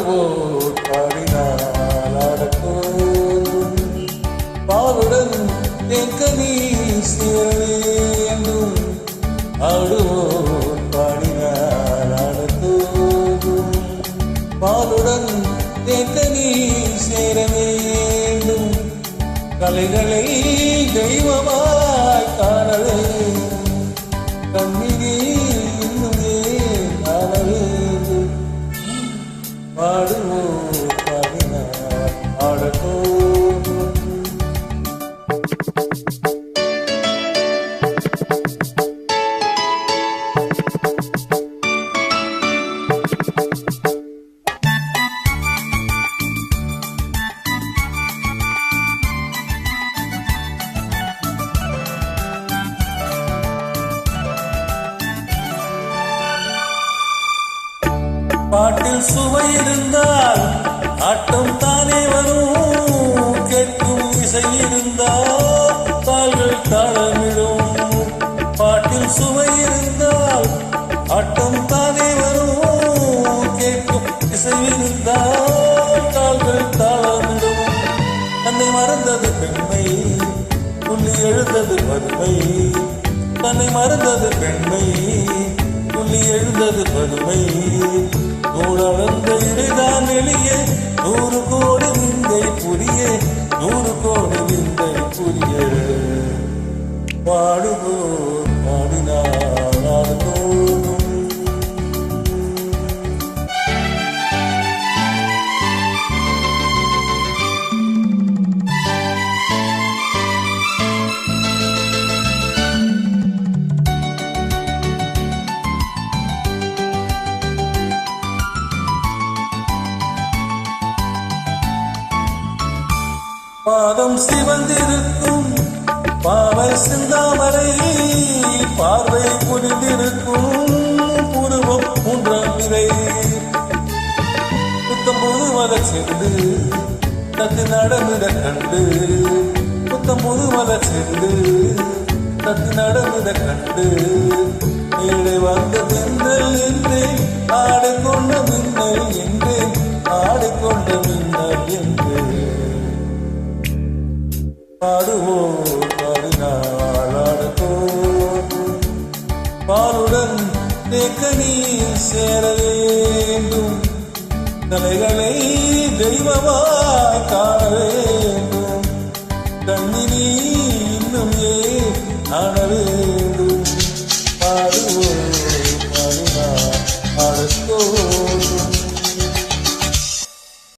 பாடுவோர் பாடினால் ஆடத்தோறும் பாலுடன் தேக்கனி சேர வேண்டும். ஆடுவோர் பாடினால் ஆடத்தோறும் பாலுடன் தேக்கனி சேர வேண்டும். கலைகளை தெய்வமாய் காண வேண்டும். கண்ணினே இன்னுமே காண வேண்டும். பாடுவோர் பாடினார் ஆடத்தோறும். பாட்டில் சுவை இருந்தால் ஆட்டம் தானே வரும். கேட்கும் இசை இருந்தால் கால்கள் தாளமிடும். பாட்டில் சுவை இருந்தால் ஆட்டம் தானே வரும். கேட்கும் இசை இருந்தால் கால்கள் தாளமிடும். தன்னை மறந்தது பெண்மை, துள்ளி எழுந்தது பதுமை. தன்னை மறந்தது பெண்மை, துள்ளி எழுந்தது பதுமை. நூலளந்த இடைதான் வெளியே 100 கோடி விந்தை புரிய. 100 கோடி விந்தை புரிய. பாடுவோர் பாடினார் ஆடத்தோறும். பாதம் சிவந்திருக்கும் பாவை சிந்தாமரை. பார்வை புரிந்திருக்கும் புருவம் 3ஆம் நிலை. புத்தம் புது மலர் சென்று தத்து நடமிட கண்டு. புத்தம் புது மலர் சென்று தத்து நடமிட கண்டு. ஏழை வந்த தென்றல் என்றேன், ஆடிக்கொண்ட மின்னல் என்றேன். ஆடிக்கொண்ட மின்னல் என்றேன். பாடுவோர் பாடினால் ஆடத்தோறும் பாலுடன் தேக்கனி சேர வேண்டும். கலைகளை தெய்வமாய் காண வேண்டும். கண்ணினி இன்னும் காண வேண்டும்.